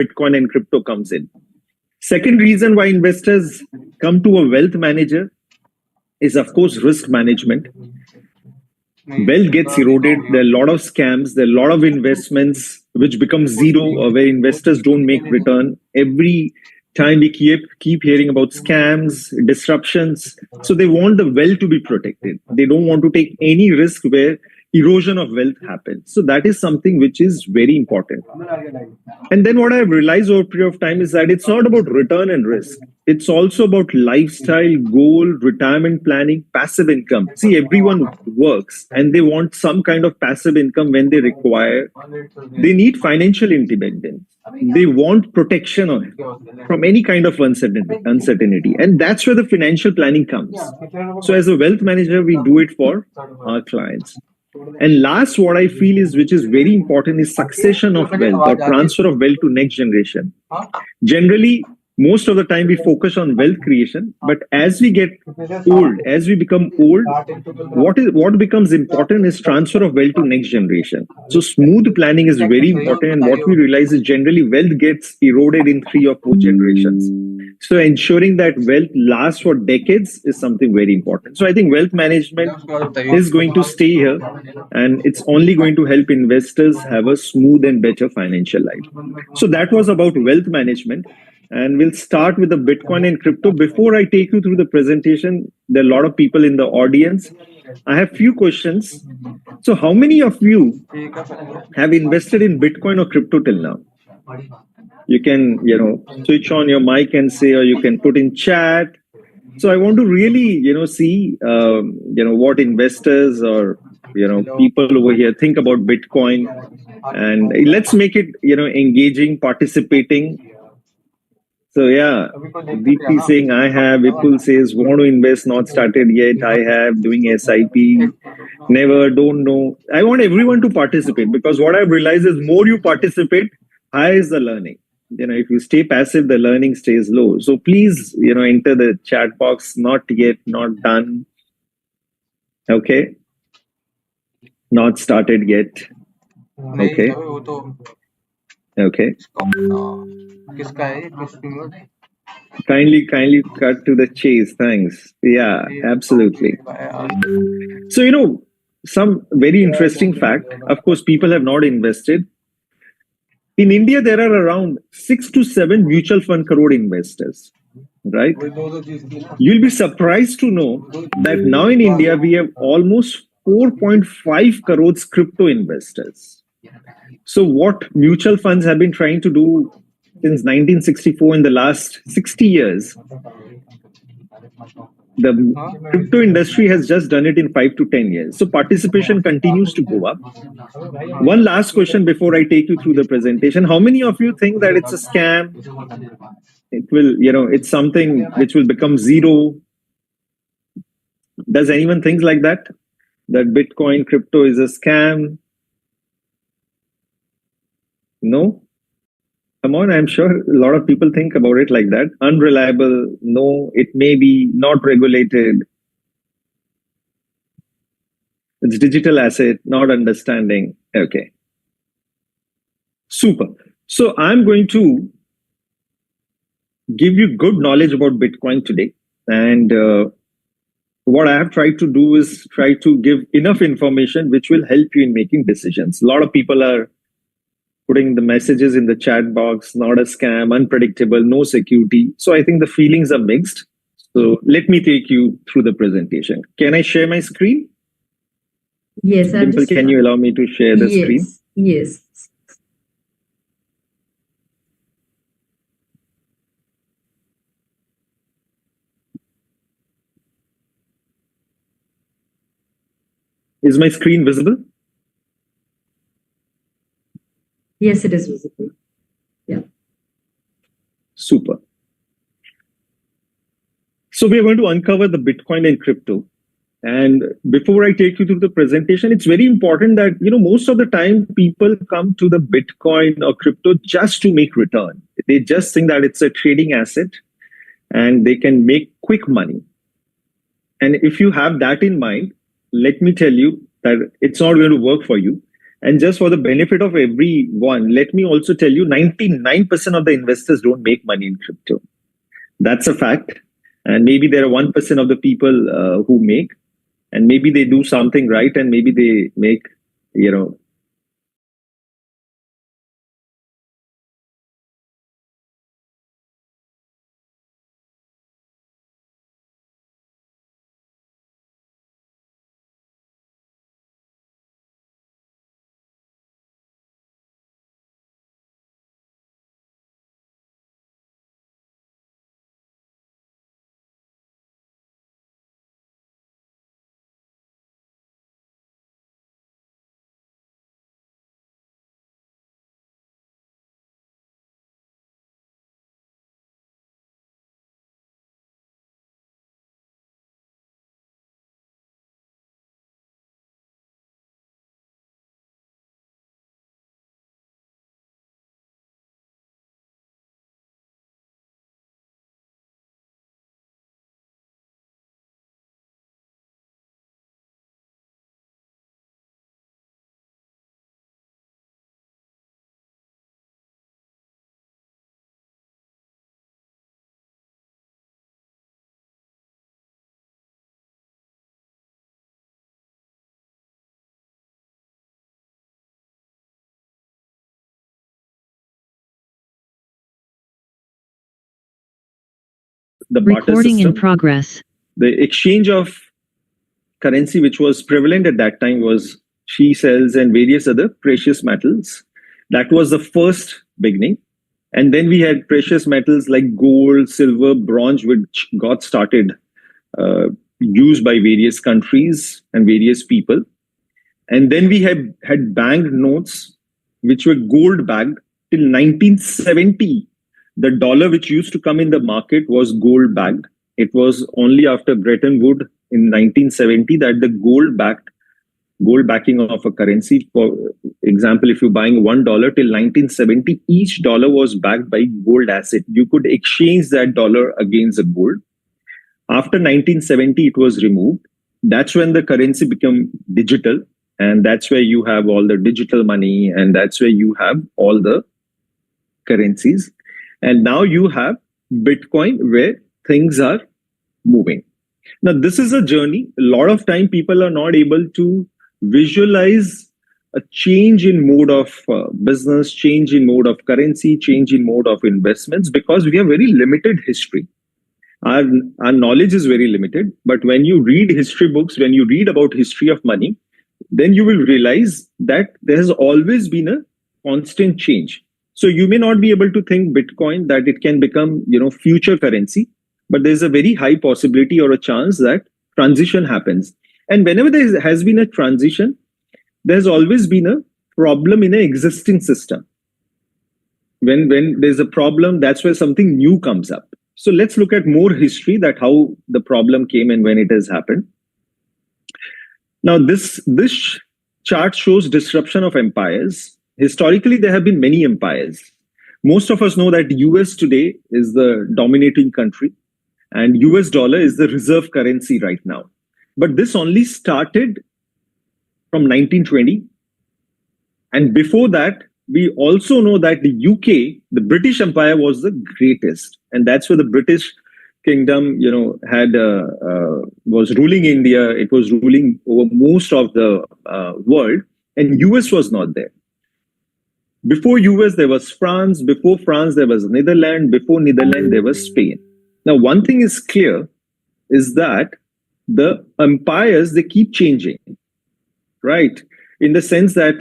Bitcoin and crypto comes in. Second reason why investors come to a wealth manager is, of course, risk management. Wealth gets eroded. There are a lot of scams. There are a lot of investments which become zero, or where investors don't make return. Every time we keep hearing about scams, disruptions. So they want the wealth to be protected. They don't want to take any risk where erosion of wealth happens. So that is something which is very important. And then what I've realized over a period of time is that it's not about return and risk. It's also about lifestyle, goal, retirement planning, passive income. See, everyone works and they want some kind of passive income when they require. They need financial independence. They want protection from any kind of uncertainty. And that's where the financial planning comes. So as a wealth manager, we do it for our clients. And last, what I feel is, which is very important, is succession of wealth or transfer of wealth to next generation. Generally, most of the time we focus on wealth creation, but as we get old, as we become old, what becomes important is transfer of wealth to next generation. So smooth planning is very important, and what we realize is generally wealth gets eroded in 3 or 4 generations. So ensuring that wealth lasts for decades is something very important. So I think wealth management is going to stay here, and it's only going to help investors have a smooth and better financial life. So that was about wealth management. And we'll start with the Bitcoin and crypto. Before I take you through the presentation, there are a lot of people in the audience. I have few questions. So how many of you have invested in Bitcoin or crypto till now? You can, switch on your mic and say, or you can put in chat. So I want to really, see, what investors or, people over here think about Bitcoin. And let's make it, engaging, participating. So yeah, VP saying I have, Vipul says want to invest, not started yet. I have, doing SIP, never, don't know. I want everyone to participate, because what I've realized is more you participate, higher is the learning. If you stay passive, the learning stays low. So please, enter the chat box, not yet, not done. Okay. Not started yet. Okay. Okay. Kindly cut to the chase. Thanks. Yeah, absolutely. So, some very interesting fact. Of course, people have not invested. In India, there are around 6 to 7 mutual fund crore investors, right? You'll be surprised to know that now in India, we have almost 4.5 crores crypto investors. So what mutual funds have been trying to do since 1964, in the last 60 years, the crypto industry has just done it in 5 to 10 years. So participation continues to go up. One last question before I take you through the presentation. How many of you think that it's a scam? It will, it's something which will become zero. Does anyone think like that? That Bitcoin, crypto is a scam? No? Come on, I'm sure a lot of people think about it like that. Unreliable, no, it may be not regulated. It's digital asset, not understanding. Okay. Super. So I'm going to give you good knowledge about Bitcoin today. And what I have tried to do is try to give enough information which will help you in making decisions. A lot of people are putting the messages in the chat box, not a scam, unpredictable, no security. So I think the feelings are mixed. So let me take you through the presentation. Can I share my screen? Yes. Dimple, can you allow me to share the screen? Yes. Is my screen visible? Yes, it is visible. Yeah. Super. So we are going to uncover the Bitcoin and crypto. And before I take you through the presentation, it's very important that, most of the time people come to the Bitcoin or crypto just to make return. They just think that it's a trading asset and they can make quick money. And if you have that in mind, let me tell you that it's not going to work for you. And just for the benefit of everyone, let me also tell you 99% of the investors don't make money in crypto. That's a fact. And maybe there are 1% of the people who make, and maybe they do something right, and maybe they make, the barter Recording in system, progress. the exchange of currency which was prevalent at that time was she cells and various other precious metals. That was the first beginning. And then we had precious metals like gold, silver, bronze, which got started, used by various countries and various people. And then we had bank notes, which were gold backed till 1970. The dollar which used to come in the market was gold backed. It was only after Bretton Woods in 1970 that the gold backing of a currency, for example, if you're buying $1 till 1970, each dollar was backed by gold asset. You could exchange that dollar against a gold. After 1970, it was removed. That's when the currency became digital. And that's where you have all the digital money, and that's where you have all the currencies. And now you have Bitcoin, where things are moving. Now, this is a journey. A lot of time people are not able to visualize a change in mode of business, change in mode of currency, change in mode of investments, because we have very limited history. Our knowledge is very limited. But when you read history books, when you read about history of money, then you will realize that there has always been a constant change. So you may not be able to think Bitcoin that it can become, future currency, but there's a very high possibility or a chance that transition happens. And whenever there has been a transition, there's always been a problem in an existing system. When there's a problem, that's where something new comes up. So let's look at more history, that how the problem came and when it has happened. Now, this chart shows disruption of empires. Historically, there have been many empires. Most of us know that US today is the dominating country, and US dollar is the reserve currency right now. But this only started from 1920. And before that, we also know that the UK, the British Empire, was the greatest. And that's where the British Kingdom, was ruling India. It was ruling over most of the world, and US was not there. Before US, there was France. Before France, there was Netherlands. Before Netherlands, there was Spain. Now, one thing is clear, is that the empires, they keep changing, right? In the sense that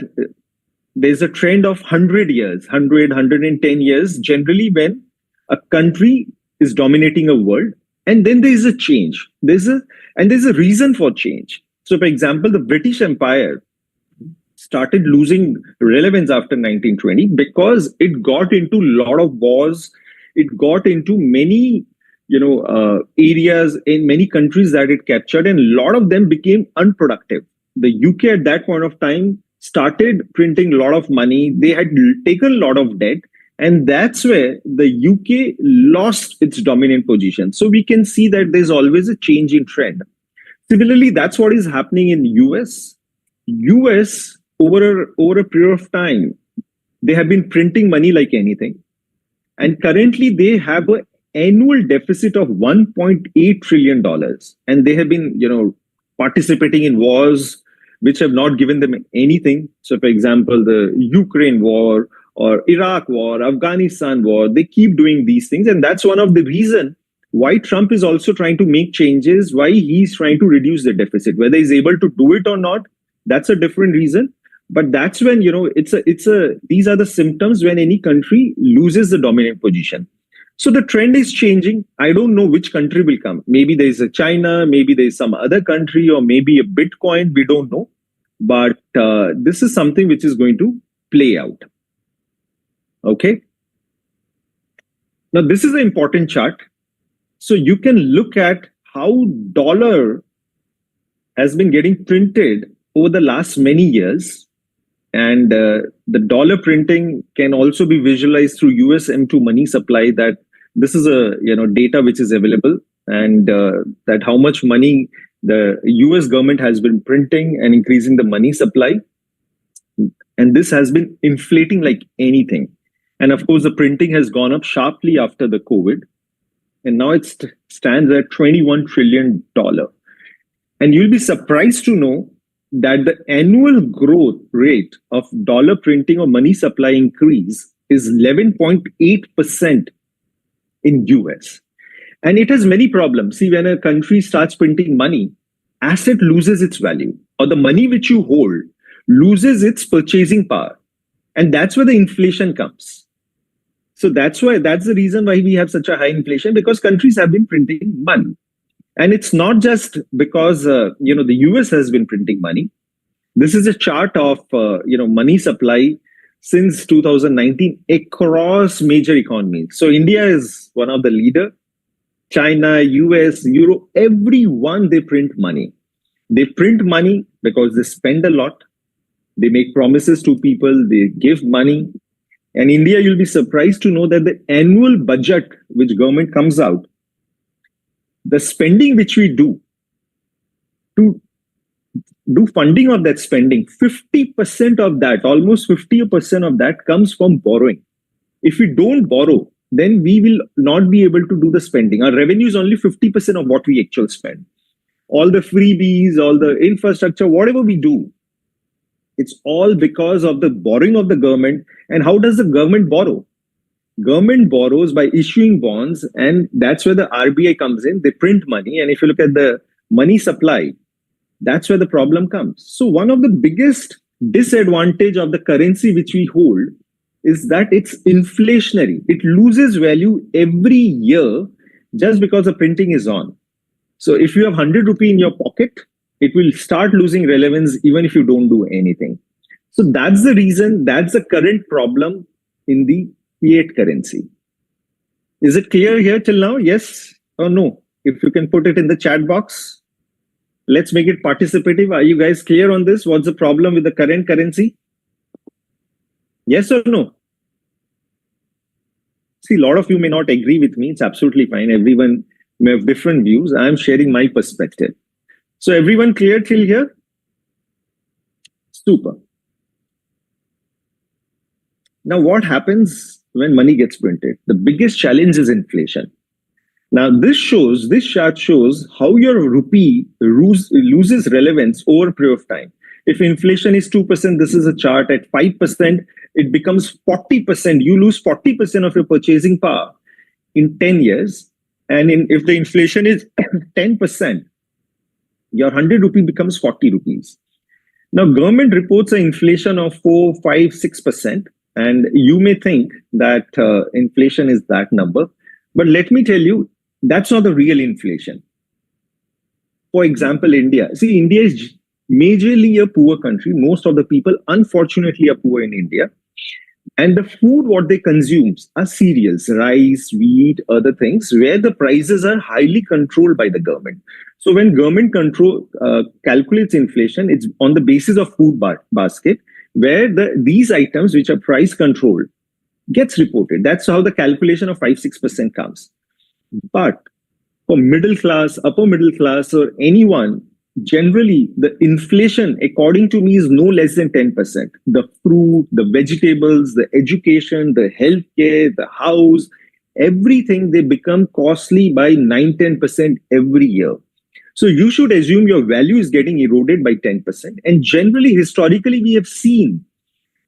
there's a trend of 100 years, 110 years, generally when a country is dominating a world, and then there is a change. There's a reason for change. So, for example, the British Empire started losing relevance after 1920 because it got into a lot of wars. It got into many, areas in many countries that it captured, and a lot of them became unproductive. The UK at that point of time started printing a lot of money. They had taken a lot of debt. And that's where the UK lost its dominant position. So we can see that there's always a change in trend. Similarly, that's what is happening in US. US over a period of time, they have been printing money like anything. And currently they have an annual deficit of $1.8 trillion. And they have been, participating in wars which have not given them anything. So for example, the Ukraine war or Iraq war, Afghanistan war, they keep doing these things. And that's one of the reasons why Trump is also trying to make changes, why he's trying to reduce the deficit. Whether he's able to do it or not, that's a different reason. But that's when, these are the symptoms when any country loses the dominant position. So the trend is changing. I don't know which country will come. Maybe there's a China, maybe there's some other country, or maybe a Bitcoin. We don't know. But this is something which is going to play out. Okay. Now, this is an important chart. So you can look at how dollar has been getting printed over the last many years. And the dollar printing can also be visualized through US M2 money supply. That this is a data which is available, and that how much money the US government has been printing and increasing the money supply. And this has been inflating like anything. And of course, the printing has gone up sharply after the COVID. And now it stands at $21 trillion. And you'll be surprised to know that the annual growth rate of dollar printing or money supply increase is 11.8% in US. And it has many problems. See, when a country starts printing money, asset loses its value, or the money which you hold loses its purchasing power. And that's where the inflation comes. So that's the reason why we have such a high inflation, because countries have been printing money. And it's not just because, the US has been printing money. This is a chart of, money supply since 2019 across major economies. So India is one of the leader. China, US, Europe, everyone, they print money. They print money because they spend a lot. They make promises to people. They give money. And India, you'll be surprised to know that the annual budget which government comes out, the spending which we do to do funding of that spending, 50% of that, almost 50% of that comes from borrowing. If we don't borrow, then we will not be able to do the spending. Our revenue is only 50% of what we actually spend. All the freebies, all the infrastructure, whatever we do, it's all because of the borrowing of the government. And how does the government borrow? Government borrows by issuing bonds, and that's where the RBI comes in. They print money. And if you look at the money supply, that's where the problem comes. So one of the biggest disadvantage of the currency which we hold is that it's inflationary. It loses value every year just because the printing is on. So if you have 100 rupee in your pocket, it will start losing relevance even if you don't do anything. So that's the reason, that's the current problem in the fiat currency. Is it clear here till now? Yes or no? If you can put it in the chat box, let's make it participative. Are you guys clear on this? What's the problem with the current currency? Yes or no? See, a lot of you may not agree with me. It's absolutely fine. Everyone may have different views. I'm sharing my perspective. So everyone clear till here? Super. Now, what happens when money gets printed? The biggest challenge is inflation. Now, this chart shows how your rupee loses relevance over a period of time. If inflation is 2%, this is a chart. At 5%, it becomes 40%. You lose 40% of your purchasing power in 10 years. And if the inflation is 10%, your 100 rupee becomes 40 rupees. Now, government reports an inflation of 4, 5, 6%. And you may think that inflation is that number. But let me tell you, that's not the real inflation. For example, India. See, India is majorly a poor country. Most of the people, unfortunately, are poor in India. And the food, what they consume are cereals, rice, wheat, other things, where the prices are highly controlled by the government. So when government calculates inflation, it's on the basis of food basket, where these items, which are price controlled, gets reported. That's how the calculation of 5-6% comes. But for middle class, upper middle class, or anyone generally the inflation, according to me, is no less than 10%. The fruit, the vegetables, the education, the healthcare, the house, everything, they become costly by 9-10% every year. So you should assume your value is getting eroded by 10%. And generally, historically, we have seen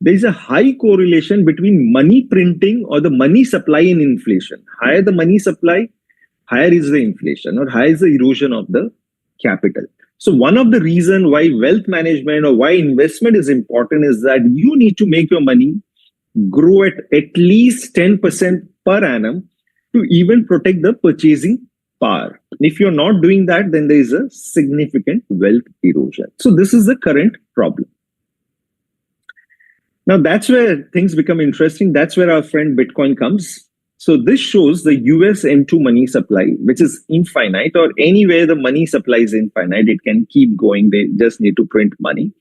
there is a high correlation between money printing or the money supply and inflation. Higher the money supply, higher is the inflation, or higher is the erosion of the capital. So one of the reasons why wealth management or why investment is important is that you need to make your money grow at least 10% per annum to even protect the purchasing power. If you're not doing that, then there is a significant wealth erosion. So this is the current problem. Now that's where things become interesting. That's where our friend Bitcoin comes. So this shows the US M2 money supply, which is infinite, or anywhere the money supply is infinite, it can keep going. They just need to print money.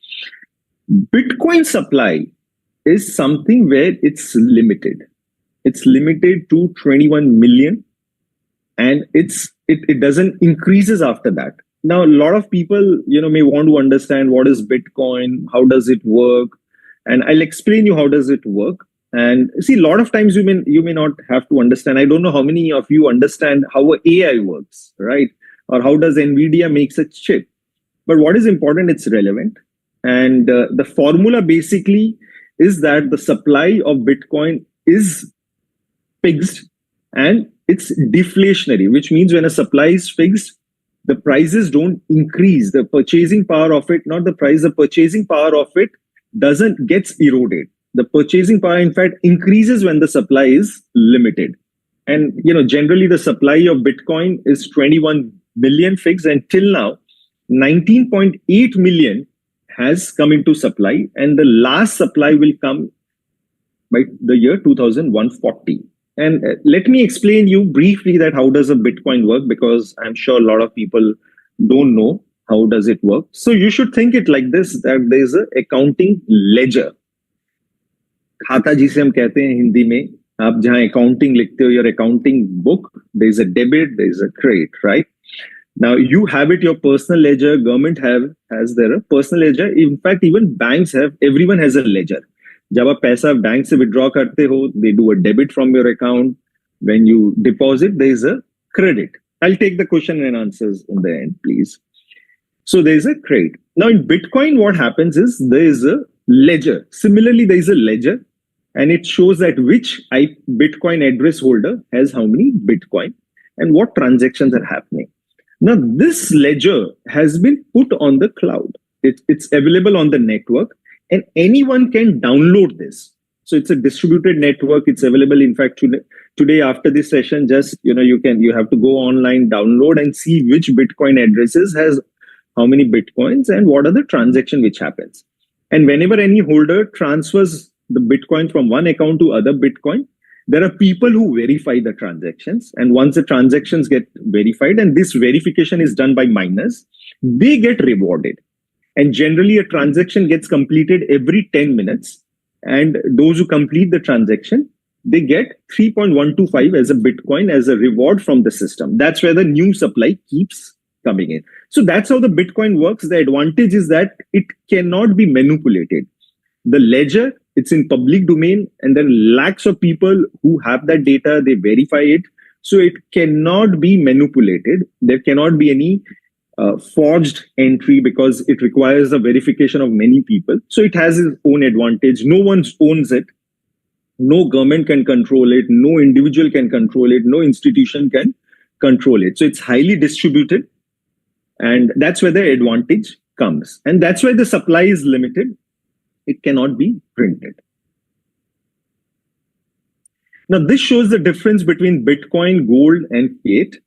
Bitcoin supply is something where it's limited. It's limited to 21 million, and it doesn't increases after that. Now, a lot of people, may want to understand what is Bitcoin, how does it work, and I'll explain you how does it work. And see, a lot of times you may not have to understand. I don't know how many of you understand how AI works, right? Or how does NVIDIA makes a chip. But what is important, it's relevant. And the formula basically is that the supply of Bitcoin is fixed and it's deflationary, which means when a supply is fixed, the prices don't increase. The purchasing power of it, not the price, the purchasing power of it gets eroded. The purchasing power, in fact, increases when the supply is limited. And, generally the supply of Bitcoin is 21 million fixed, and till now, 19.8 million has come into supply, and the last supply will come by the year 2140. And let me explain you briefly that how does a Bitcoin work, because I'm sure a lot of people don't know how does it work. So you should think it like this, that there is an accounting ledger. खाता जिसे हम कहते हैं हिंदी में, आप जहां accounting लिखते हो, your accounting book, there is a debit, there is a credit, right? Now you have it, your personal ledger, government has their personal ledger. In fact, even banks have, everyone has a ledger. जब आप पैसा bank से withdraw करते हो, they do a debit from your account. When you deposit, there is a credit. I'll take the question and answers in the end, please. So there is a credit. Now in Bitcoin, what happens is there is a ledger. Similarly, there is a ledger, and it shows that which Bitcoin address holder has how many Bitcoin and what transactions are happening. Now, this ledger has been put on the cloud. It's available on the network, and anyone can download this. So it's a distributed network. It's available. In fact, today after this session, just you have to go online, download, and see which Bitcoin addresses has how many Bitcoins and what are the transaction which happens. And whenever any holder transfers the Bitcoin from one account to other Bitcoin, there are people who verify the transactions. And once the transactions get verified, and this verification is done by miners, they get rewarded. And generally, a transaction gets completed every 10 minutes. And those who complete the transaction, they get 3.125 as a Bitcoin as a reward from the system. That's where the new supply keeps coming in. So that's how the Bitcoin works. The advantage is that it cannot be manipulated. The ledger, it's in public domain, and there are lakhs of people who have that data, they verify it. So it cannot be manipulated. There cannot be any forged entry because it requires the verification of many people. So it has its own advantage. No one owns it. No government can control it. No individual can control it. No institution can control it. So it's highly distributed. And that's where the advantage comes. And that's why the supply is limited. It cannot be printed. Now, this shows the difference between Bitcoin, gold, and fiat.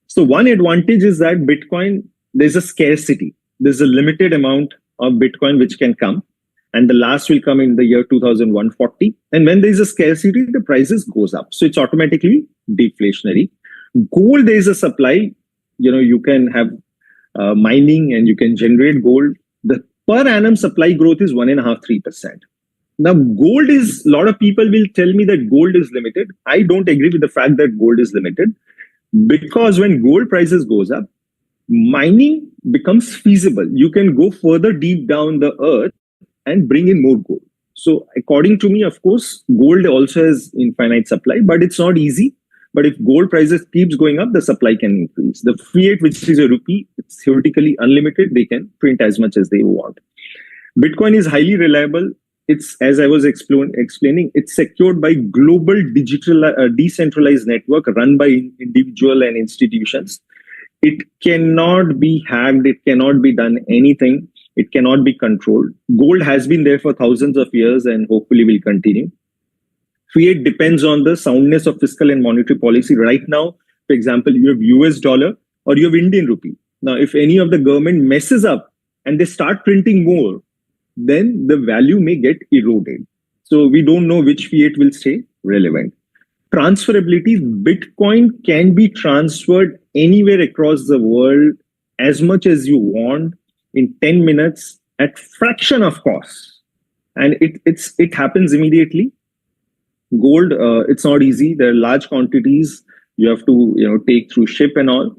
So one advantage is that Bitcoin, there's a scarcity. There's a limited amount of Bitcoin which can come. And the last will come in the year 2140. And when there's a scarcity, the prices goes up. So it's automatically deflationary. Gold, there's a supply. You can have mining and you can generate gold. The per annum supply growth is 1.5-3%. Now, gold is, a lot of people will tell me that gold is limited. I don't agree with the fact that gold is limited, because when gold prices goes up, mining becomes feasible. You can go further deep down the earth and bring in more gold. So according to me, of course, gold also has infinite supply, but it's not easy. But if gold prices keeps going up, the supply can increase. The fiat, which is a rupee, it's theoretically unlimited. They can print as much as they want. Bitcoin is highly reliable. It's, as I was explaining, it's secured by global digital decentralized network run by individual and institutions. It cannot be hacked. It cannot be done anything. It cannot be controlled. Gold has been there for thousands of years and hopefully will continue. Fiat depends on the soundness of fiscal and monetary policy. Right now, for example, you have US dollar or you have Indian rupee. Now, if any of the government messes up and they start printing more, then the value may get eroded. So we don't know which fiat will stay relevant. Transferability, Bitcoin can be transferred anywhere across the world as much as you want in 10 minutes at fraction of cost. And it happens immediately. Gold, it's not easy. There are large quantities you have to take through ship and all.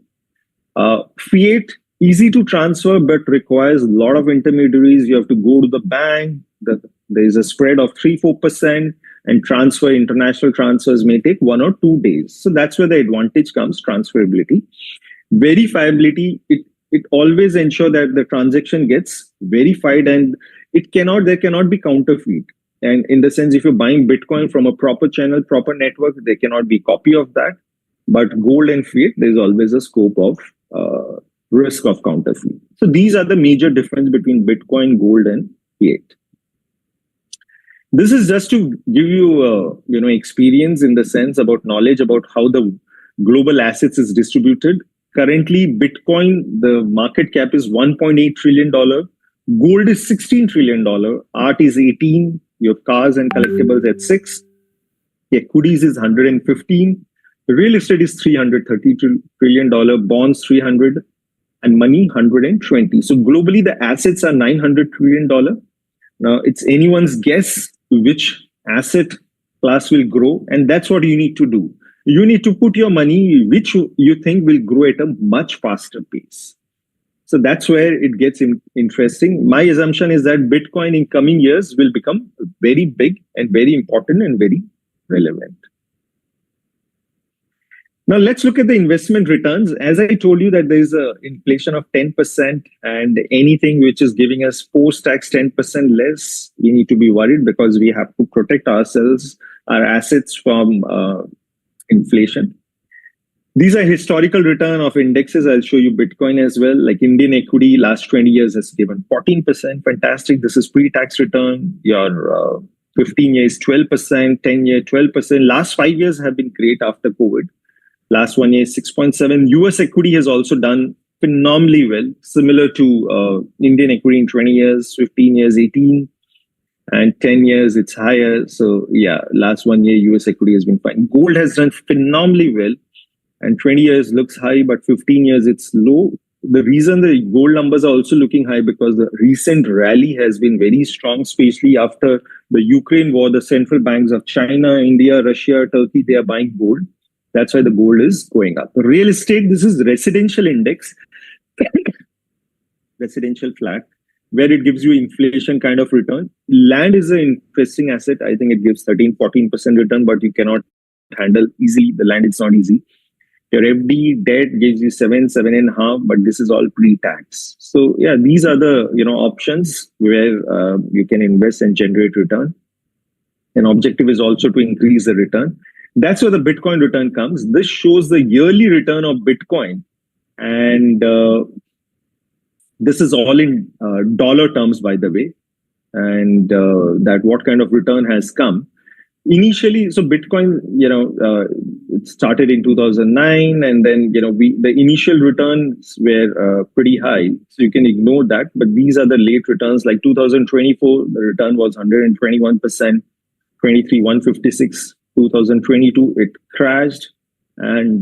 Fiat, easy to transfer, but requires a lot of intermediaries. You have to go to the bank. There is a spread of 3-4%, and international transfers may take 1 or 2 days. So that's where the advantage comes, transferability. Verifiability, it always ensures that the transaction gets verified, and there cannot be counterfeit. And in the sense, if you're buying Bitcoin from a proper channel, proper network, there cannot be copy of that. But gold and fiat, there's always a scope of risk of counterfeit. So these are the major difference between Bitcoin, gold, and fiat. This is just to give you, experience in the sense about knowledge about how the global assets is distributed. Currently, Bitcoin, the market cap is $1.8 trillion. Gold is $16 trillion. Art is 18. You have cars and collectibles at 6. Equities is 115. Real estate is $330 trillion. Bonds 300. And money 120. So globally, the assets are $900 trillion. Now, it's anyone's guess which asset class will grow. And that's what you need to do. You need to put your money which you think will grow at a much faster pace. So that's where it gets interesting. My assumption is that Bitcoin in coming years will become very big and very important and very relevant. Now let's look at the investment returns. As I told you that there is an inflation of 10%, and anything which is giving us post-tax 10% less, we need to be worried because we have to protect ourselves, our assets from inflation. These are historical return of indexes. I'll show you Bitcoin as well. Like Indian equity, last 20 years has given 14%. Fantastic. This is pre-tax return. Your 15 years, 12%, 10-year, 12%. Last 5 years have been great after COVID. Last 1 year, 6.7. US equity has also done phenomenally well, similar to Indian equity in 20 years, 15 years, 18. And 10 years, it's higher. So yeah, last 1 year, US equity has been fine. Gold has done phenomenally well. And 20 years looks high, but 15 years, it's low. The reason the gold numbers are also looking high because the recent rally has been very strong, especially after the Ukraine war. The central banks of China, India, Russia, Turkey, they are buying gold. That's why the gold is going up. Real estate, this is residential index, residential flat, where it gives you inflation kind of return. Land is an interesting asset. I think it gives 13-14% return, but you cannot handle easily. The land is not easy. Your FD debt gives you 7.5, but this is all pre-tax. So yeah, these are the options where you can invest and generate return. An objective is also to increase the return. That's where the Bitcoin return comes. This shows the yearly return of Bitcoin, and this is all in dollar terms, by the way, and that what kind of return has come. Initially, so Bitcoin, it started in 2009, and then the initial returns were pretty high, so you can ignore that. But these are the late returns. Like 2024, the return was 121%, 23 156, 2022 it crashed, and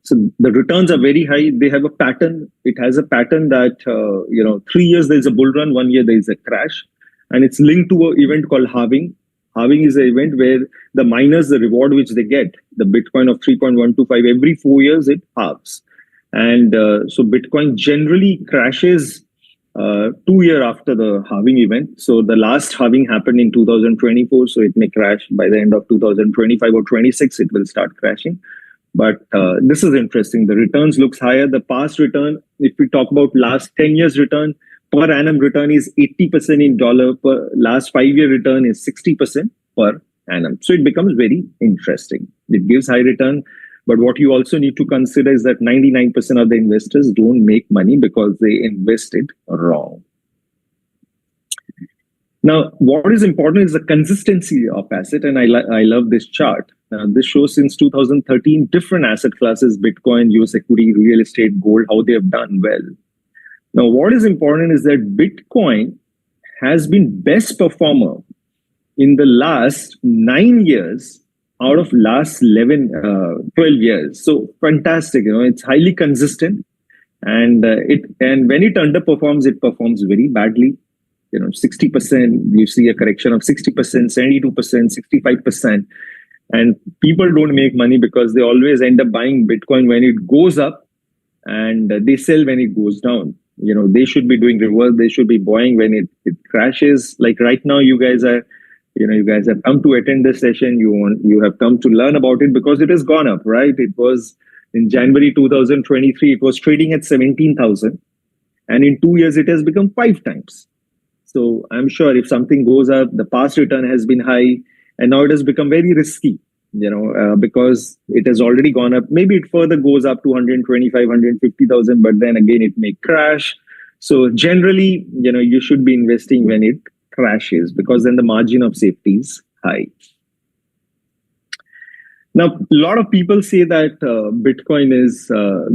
so the returns are very high. They have a pattern. It has a pattern that 3 years there's a bull run, 1 year there is a crash. And it's linked to an event called halving. Halving is an event where the miners, the reward which they get, the Bitcoin of 3.125, every 4 years it halves. And so Bitcoin generally crashes 2 years after the halving event. So the last halving happened in 2024. So it may crash by the end of 2025 or 26. It will start crashing. But this is interesting. The returns looks higher. The past return, if we talk about last 10 years return, per annum return is 80% in dollar. Per last 5-year return is 60% per annum. So it becomes very interesting. It gives high return. But what you also need to consider is that 99% of the investors don't make money because they invested wrong. Now, what is important is the consistency of asset. And I love this chart. This shows since 2013, different asset classes, Bitcoin, US equity, real estate, gold, how they have done well. Now, what is important is that Bitcoin has been best performer in the last 9 years out of last 12 years. So fantastic, it's highly consistent. And when it underperforms, it performs very badly. 60%, you see a correction of 60%, 72%, 65%. And people don't make money because they always end up buying Bitcoin when it goes up and they sell when it goes down. They should be doing reverse. They should be buying when it crashes. Like right now, you guys have come to attend this session. You have come to learn about it because it has gone up, right? It was in January 2023, it was trading at 17,000. And in 2 years, it has become 5 times. So I'm sure if something goes up, the past return has been high, and now it has become very risky, because it has already gone up. Maybe it further goes up to 125, 150,000, but then again, it may crash. So generally, you should be investing when it crashes because then the margin of safety is high. Now, a lot of people say that Bitcoin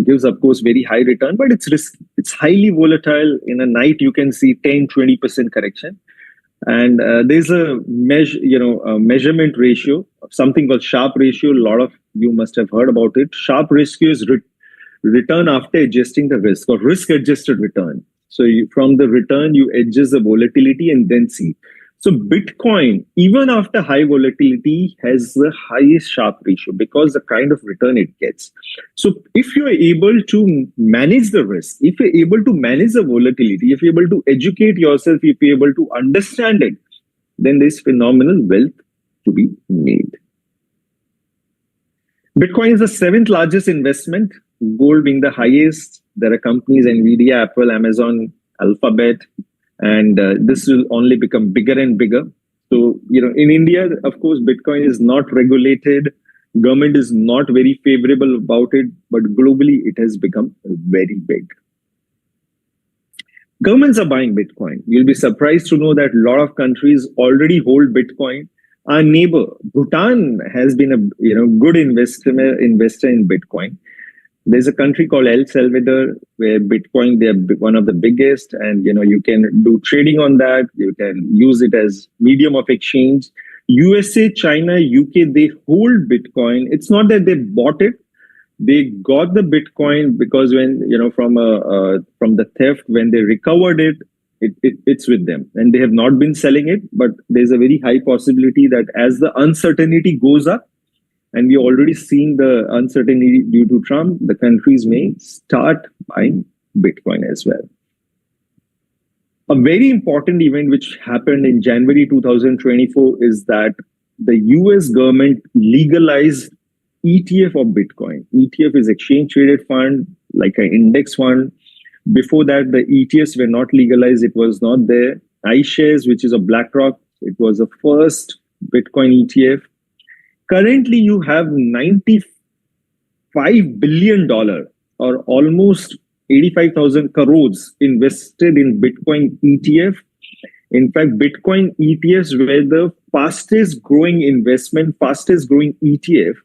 gives, of course, very high return, but it's risky. It's highly volatile. In a night, you can see 10, 20% correction. And there's a measurement ratio, something called Sharpe ratio. A lot of you must have heard about it. Sharpe ratio is return after adjusting the risk, or risk-adjusted return. So from the return, you adjust the volatility and then see. So Bitcoin, even after high volatility, has the highest Sharpe ratio because the kind of return it gets. So if you're able to manage the risk, if you're able to manage the volatility, if you're able to educate yourself, if you're able to understand it, then there's phenomenal wealth to be made. Bitcoin is the 7th largest investment, gold being the highest. There are companies, Nvidia, Apple, Amazon, Alphabet, and this will only become bigger and bigger. So, in India, of course, Bitcoin is not regulated. Government is not very favorable about it, but globally, it has become very big. Governments are buying Bitcoin. You'll be surprised to know that a lot of countries already hold Bitcoin. Our neighbor, Bhutan, has been a good investor in Bitcoin. There's a country called El Salvador where Bitcoin, they're one of the biggest, and you can do trading on that. You can use it as medium of exchange. USA, China, UK, they hold Bitcoin. It's not that they bought it. They got the Bitcoin because when, from the theft, when they recovered it, it's with them. And they have not been selling it, but there's a very high possibility that as the uncertainty goes up, and we're already seeing the uncertainty due to Trump, the countries may start buying Bitcoin as well. A very important event which happened in January 2024 is that the US government legalized ETF of Bitcoin. ETF is exchange traded fund, like an index fund. Before that, the ETFs were not legalized. It was not there. iShares, which is a BlackRock, it was the first Bitcoin ETF. Currently, you have $95 billion or almost 85,000 crores invested in Bitcoin ETF. In fact, Bitcoin ETFs were the fastest growing investment, fastest growing ETF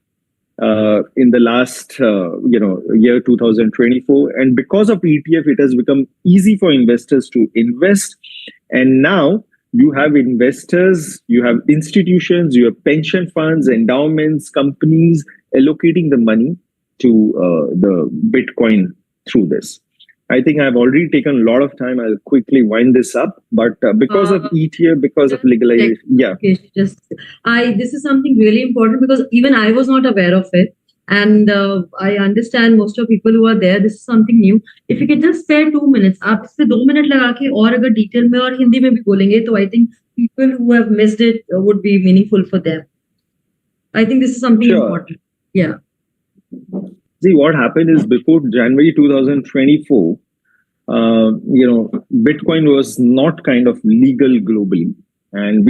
in the last year 2024. And because of ETF, it has become easy for investors to invest. And now you have investors, you have institutions, you have pension funds, endowments, companies allocating the money to the Bitcoin through this. I think I've already taken a lot of time. I'll quickly wind this up. But because of ETF, because of legalization, this is something really important because even I was not aware of it. And I understand most of people who are there, this is something new. If you can just spare 2 minutes, आप इससे 2 minute लगा के और अगर detail में और हिंदी में भी बोलेंगे तो I think people who have missed it would be meaningful for them. I think this is something Sure. important. Yeah. See, what happened is before January 2024, Bitcoin was not kind of legal globally. And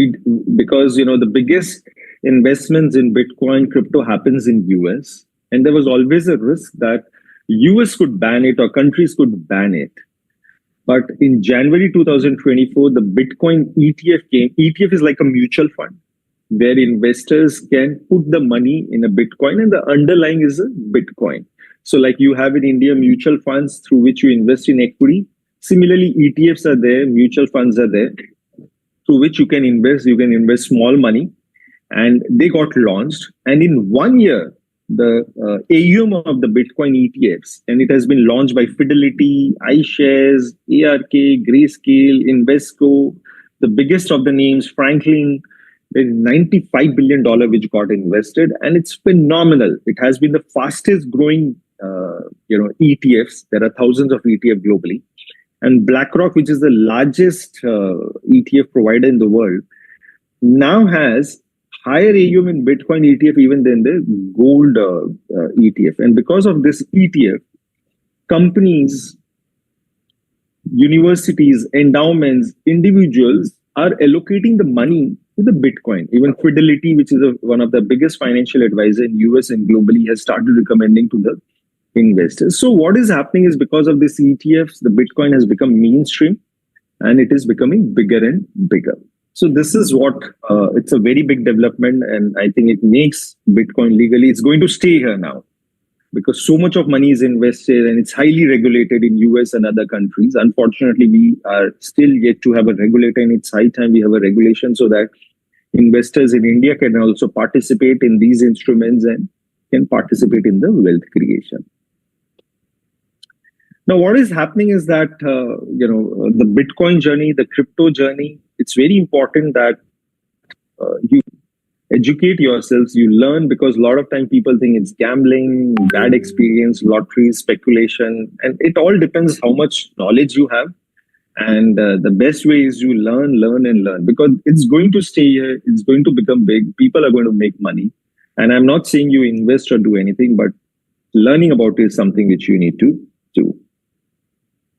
because, the biggest investments in Bitcoin crypto happens in US. And there was always a risk that US could ban it or countries could ban it. But in January 2024, the Bitcoin ETF came. ETF is like a mutual fund where investors can put the money in a Bitcoin and the underlying is a Bitcoin. So like you have in India mutual funds through which you invest in equity. Similarly, ETFs are there, mutual funds are there through which you can invest small money, and they got launched. And in 1 year, the AUM of the Bitcoin ETFs, and it has been launched by Fidelity, iShares, ARK, Grayscale, Invesco, the biggest of the names, Franklin. There's $95 billion which got invested, and it's phenomenal. It has been the fastest growing, ETFs. There are thousands of ETF globally, and BlackRock, which is the largest ETF provider in the world, now has higher AUM in Bitcoin ETF even than the gold ETF. And because of this ETF, companies, universities, endowments, individuals are allocating the money to the Bitcoin. Even Fidelity, which is one of the biggest financial advisors in US and globally, has started recommending to the investors. So what is happening is because of this ETFs, the Bitcoin has become mainstream and it is becoming bigger and bigger. So this is what, it's a very big development, and I think it makes Bitcoin legally. It's going to stay here now because so much of money is invested and it's highly regulated in US and other countries. Unfortunately, we are still yet to have a regulator, and it's high time we have a regulation so that investors in India can also participate in these instruments and can participate in the wealth creation. Now, what is happening is that, the Bitcoin journey, the crypto journey, it's very important that you educate yourselves, you learn, because a lot of time people think it's gambling, bad experience, lottery, speculation, and it all depends how much knowledge you have. And the best way is you learn, because it's going to stay here, it's going to become big, people are going to make money. And I'm not saying you invest or do anything, but learning about it is something which you need to do.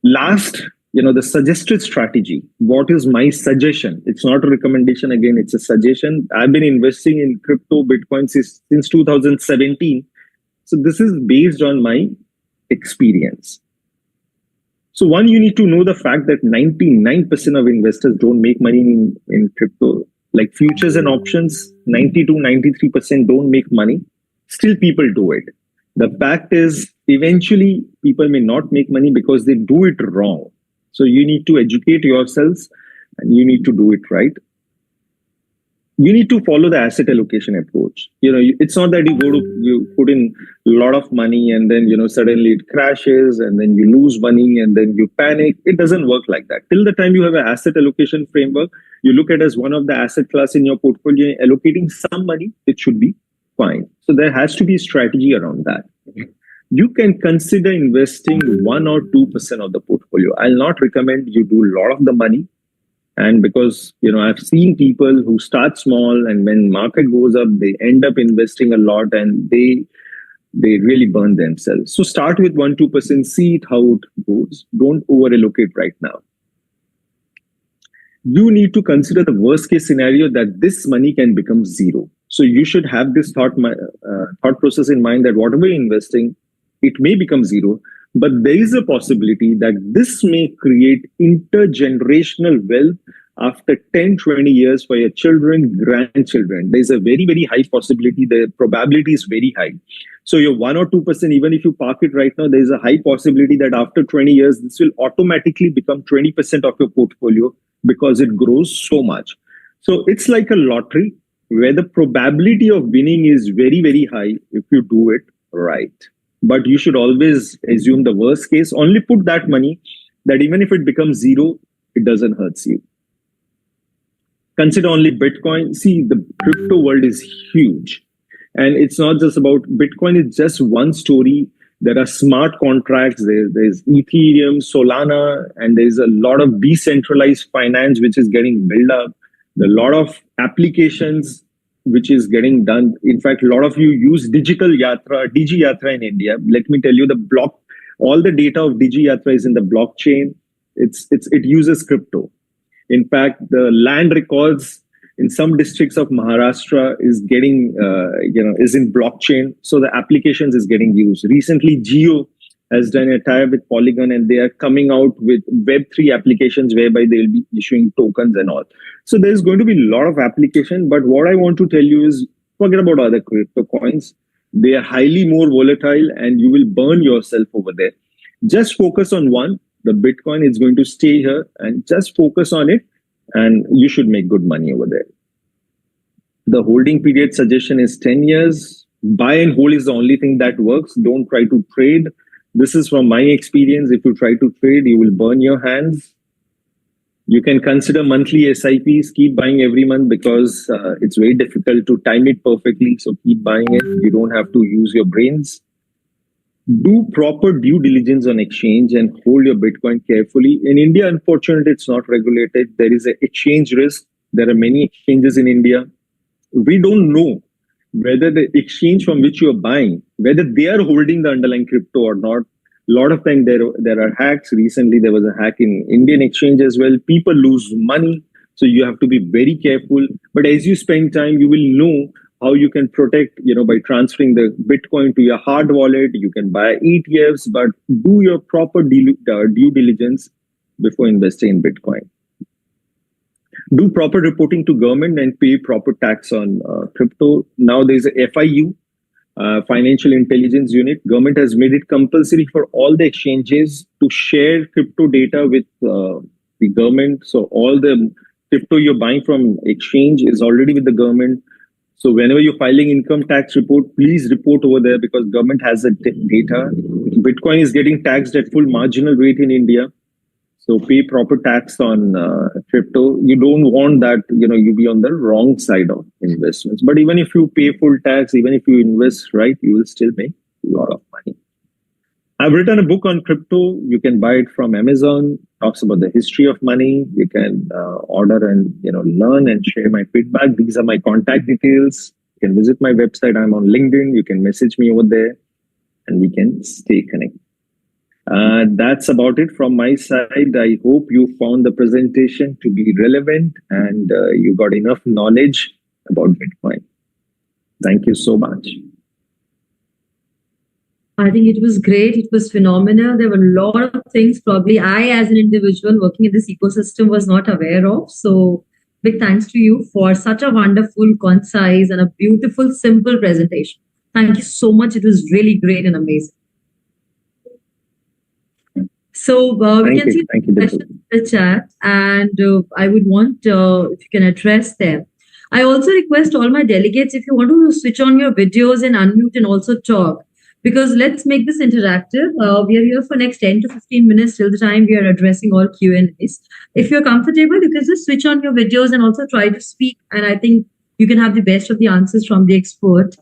Last, the suggested strategy. What is my suggestion? It's not a recommendation. Again, it's a suggestion. I've been investing in crypto Bitcoin since 2017. So this is based on my experience. So one, you need to know the fact that 99% of investors don't make money in crypto. Like futures and options, 92-93% don't make money. Still people do it. The fact is, eventually people may not make money because they do it wrong. So you need to educate yourselves and you need to do it right. You need to follow the asset allocation approach. It's not that you put in a lot of money and then, suddenly it crashes and then you lose money and then you panic. It doesn't work like that. Till the time you have an asset allocation framework, you look at as one of the asset class in your portfolio, allocating some money, it should be fine. So there has to be a strategy around that. You can consider investing 1 or 2% of the portfolio. I'll not recommend you do a lot of the money. And because, I've seen people who start small and when market goes up, they end up investing a lot and they really burn themselves. So start with 1-2%, see it how it goes. Don't over allocate right now. You need to consider the worst case scenario that this money can become zero. So you should have this thought process in mind that whatever you're investing, it may become zero, but there is a possibility that this may create intergenerational wealth after 10-20 years for your children, grandchildren. There's a very, very high possibility. The probability is very high. So your 1 or 2%, even if you park it right now, there's a high possibility that after 20 years, this will automatically become 20% of your portfolio because it grows so much. So it's like a lottery where the probability of winning is very, very high if you do it right. But you should always assume the worst case. Only put that money that even if it becomes zero, it doesn't hurt you. Consider only Bitcoin. See, the crypto world is huge. And it's not just about Bitcoin, it's just one story. There are smart contracts, there's Ethereum, Solana, and there's a lot of decentralized finance which is getting built up. There are a lot of applications which is getting done. In fact, a lot of you use Digital Yatra, Digi Yatra in India. Let me tell you, all the data of Digi Yatra is in the blockchain. It uses crypto. In fact, the land records in some districts of Maharashtra is getting, is in blockchain. So the applications is getting used. Recently, Jio has done a tie-up with Polygon, and they are coming out with Web3 applications whereby they'll be issuing tokens and all. So there's going to be a lot of application. But what I want to tell you is, forget about other crypto coins. They are highly more volatile, and you will burn yourself over there. Just focus on one. The Bitcoin is going to stay here, and just focus on it, and you should make good money over there. The holding period suggestion is 10 years. Buy and hold is the only thing that works. Don't try to trade. This is from my experience. If you try to trade, you will burn your hands. You can consider monthly SIPs. Keep buying every month because it's very difficult to time it perfectly. So keep buying it. You don't have to use your brains. Do proper due diligence on exchange and hold your Bitcoin carefully. In India, unfortunately, it's not regulated. There is an exchange risk. There are many exchanges in India. We don't know whether the exchange from which you are buying, whether they are holding the underlying crypto or not. A lot of time there are hacks. Recently, there was a hack in Indian exchange as well. People lose money. So you have to be very careful. But as you spend time, you will know how you can protect, by transferring the Bitcoin to your hard wallet. You can buy ETFs, but do your proper due diligence before investing in Bitcoin. Do proper reporting to government and pay proper tax on crypto. Now there's a FIU, Financial Intelligence Unit. Government has made it compulsory for all the exchanges to share crypto data with the government. So all the crypto you're buying from exchange is already with the government. So whenever you're filing income tax report, please report over there because government has the data. Bitcoin is getting taxed at full marginal rate in India. So pay proper tax on crypto. You don't want that, you be on the wrong side of investments. But even if you pay full tax, even if you invest right, you will still make a lot of money. I've written a book on crypto. You can buy it from Amazon. Talks about the history of money. You can order and learn and share my feedback. These are my contact details. You can visit my website. I'm on LinkedIn. You can message me over there, and we can stay connected. That's about it from my side. I hope you found the presentation to be relevant and you got enough knowledge about Bitcoin. Thank you so much. I think it was great. It was phenomenal. There were a lot of things probably I, as an individual working in this ecosystem, was not aware of. So big thanks to you for such a wonderful, concise, and a beautiful, simple presentation. Thank you so much. It was really great and amazing. So we can see questions in the chat, and I would want if you can address them. I also request all my delegates, if you want to switch on your videos and unmute and also talk, because let's make this interactive. We are here for next 10 to 15 minutes till the time we are addressing all Q&As. If you're comfortable, you can just switch on your videos and also try to speak. And I think you can have the best of the answers from the expert.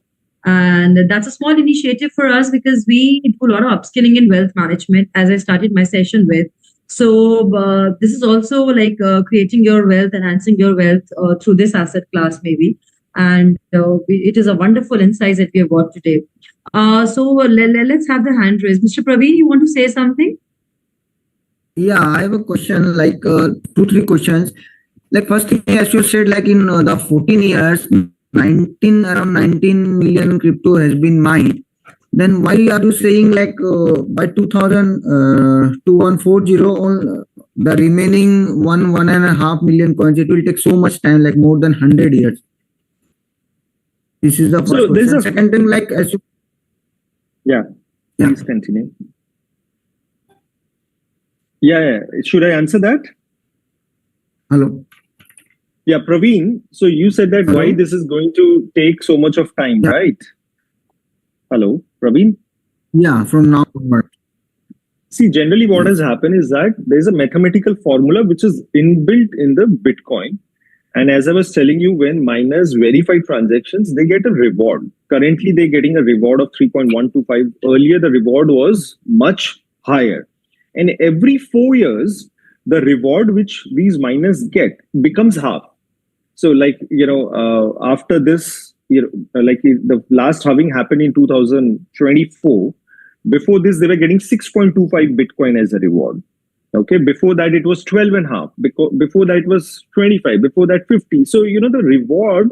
And that's a small initiative for us because we do a lot of upskilling in wealth management, as I started my session with. So this is also like creating your wealth, enhancing your wealth through this asset class maybe. And it is a wonderful insight that we have got today. So let's have the hand raised. Mr. Praveen, you want to say something? Yeah, I have a question, like 2-3 questions. Like first thing, as you said, like in the 14 years, around 19 million crypto has been mined. Then why are you saying like by 2140 the remaining 1.5 million coins, it will take so much time, like more than 100 years? This is the first question. Second thing, like as you... Please continue. Yeah. Should I answer that? Hello. Yeah, Praveen. So you said that why this is going to take so much of time, right? Hello, Praveen? Yeah, from now onward. See, generally what has happened is that there's a mathematical formula which is inbuilt in the Bitcoin. And as I was telling you, when miners verify transactions, they get a reward. Currently, they're getting a reward of 3.125. Earlier, the reward was much higher. And every 4 years, the reward which these miners get becomes half. So, like, after this, the last halving happened in 2024. Before this, they were getting 6.25 Bitcoin as a reward. Okay, before that it was 12 and a half. Before that it was 25. Before that 50. So the reward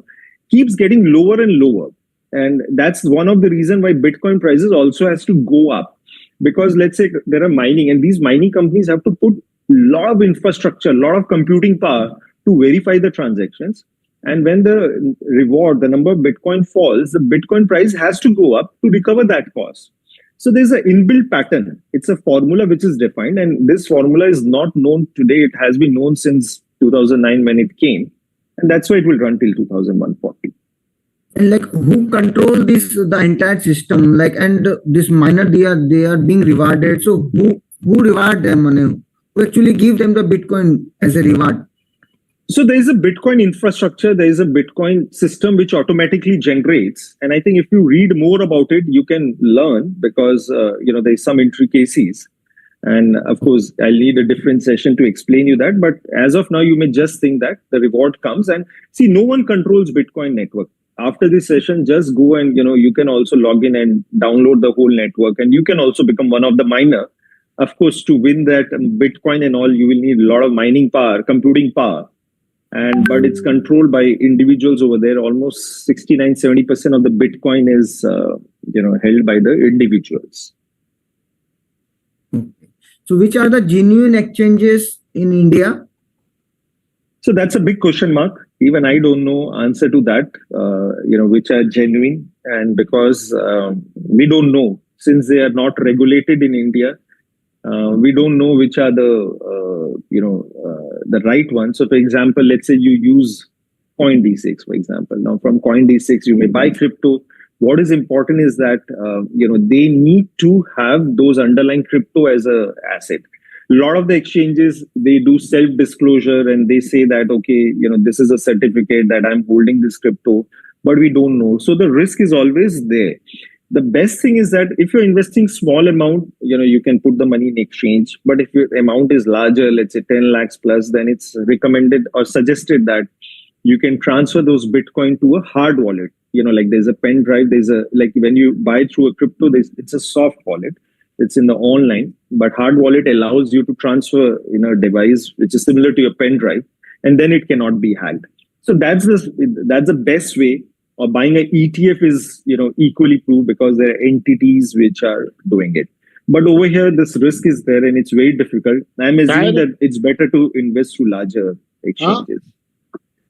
keeps getting lower and lower, and that's one of the reasons why Bitcoin prices also has to go up. Because let's say there are mining, and these mining companies have to put a lot of infrastructure, a lot of computing power to verify the transactions. And when the reward, the number of Bitcoin falls, the Bitcoin price has to go up to recover that cost. So there's an inbuilt pattern. It's a formula which is defined, and this formula is not known today. It has been known since 2009 when it came, and that's why it will run till 2140. And like, who control the entire system? Like, and this miner, they are being rewarded. So who reward them? Who actually give them the Bitcoin as a reward? So there is a Bitcoin infrastructure, there is a Bitcoin system which automatically generates. And I think if you read more about it, you can learn, because, there's some intricacies. And of course, I'll need a different session to explain you that. But as of now, you may just think that the reward comes. And see, no one controls Bitcoin network. After this session, just go and, you can also log in and download the whole network. And you can also become one of the miner. Of course, to win that Bitcoin and all, you will need a lot of mining power, computing power. But it's controlled by individuals over there. Almost 69-70% of the Bitcoin is held by the individuals. Okay. So which are the genuine exchanges in India? So that's a big question mark. Even I don't know answer to that. Which are genuine, and because we don't know, since they are not regulated in India. We don't know which are the right ones. So, for example, let's say you use CoinD6, for example. Now, from CoinD6, you may buy crypto. What is important is that they need to have those underlying crypto as a asset. A lot of the exchanges, they do self-disclosure and they say that, okay, this is a certificate that I'm holding this crypto, but we don't know. So the risk is always there. The best thing is that if you're investing small amount, you can put the money in exchange. But if your amount is larger, let's say 10 lakhs plus, then it's recommended or suggested that you can transfer those Bitcoin to a hard wallet. Like there's a pen drive, like when you buy through a crypto, it's a soft wallet. It's in the online, but hard wallet allows you to transfer a device which is similar to your pen drive, and then it cannot be hacked. So that's the best way. Or buying an ETF is equally true, because there are entities which are doing it. But over here, this risk is there and it's very difficult. I'm assuming that it's better to invest through larger exchanges.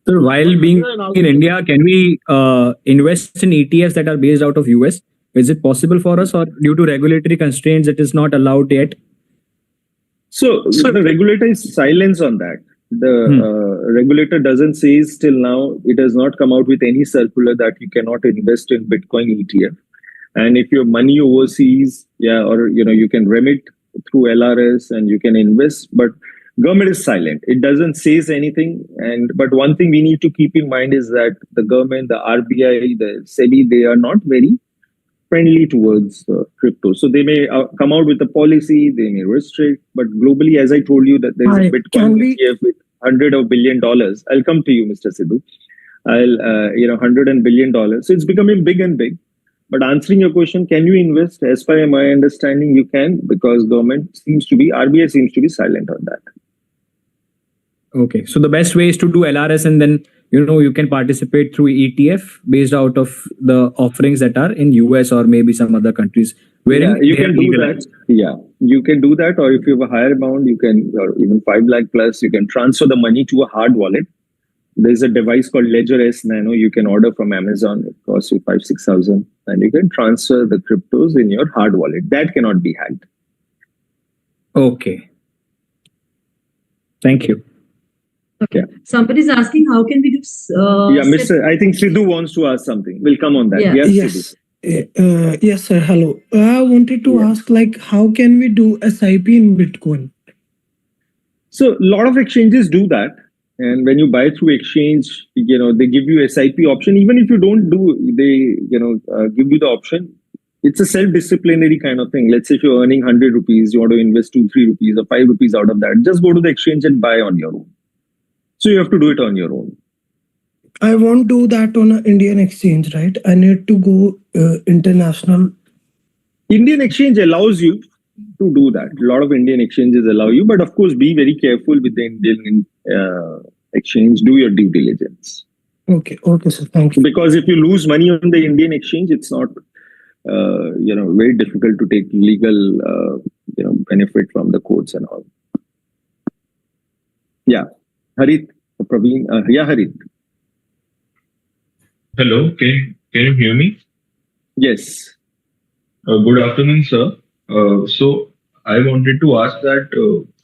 So while being in India, can we invest in ETFs that are based out of US? Is it possible for us, or due to regulatory constraints, it is not allowed yet? So the regulator is silent on that. The regulator doesn't say till now, it has not come out with any circular that you cannot invest in Bitcoin ETF. And if your money overseas, or you can remit through LRS and you can invest, but government is silent. It doesn't say anything. But one thing we need to keep in mind is that the government, the RBI, the SEBI, they are not very friendly towards crypto. So they may come out with a policy, they may restrict, but globally, as I told you, that there is a Bitcoin ETF with $100 billion. I'll come to you, Mr. Sidhu. $100 billion. So it's becoming big and big. But answering your question, can you invest? As far as my understanding, you can, because RBI seems to be silent on that. Okay. So the best way is to do LRS, and then you can participate through ETF based out of the offerings that are in US or maybe some other countries. Where you can do that. Yeah, you can do that. Or if you have a higher amount, you can, or even 5 lakh plus, you can transfer the money to a hard wallet. There's a device called Ledger S Nano. You can order from Amazon. It costs you 5,000-6,000, and you can transfer the cryptos in your hard wallet. That cannot be hacked. Okay. Thank you. Okay. Yeah. Somebody's asking, how can we do? I think Sidhu wants to ask something. We'll come on that. Yeah. Yes. Yes, sir. Hello. I wanted to ask, how can we do SIP in Bitcoin? So a lot of exchanges do that. And when you buy through exchange, they give you SIP option. Even if you don't do, they give you the option. It's a self-disciplinary kind of thing. Let's say if you're earning 100 rupees, you want to invest 2-3 rupees or 5 rupees out of that. Just go to the exchange and buy on your own. So you have to do it on your own. I won't do that on an Indian exchange, right? I need to go international. Indian exchange allows you to do that. A lot of Indian exchanges allow you, but of course, be very careful with the Indian exchange. Do your due diligence. Okay, sir. Thank you. Because if you lose money on the Indian exchange, it's not, very difficult to take legal, benefit from the courts and all. Yeah, Harit, Praveen. Yeah, Harit. Hello, can you hear me? Yes. Good afternoon, sir. So I wanted to ask that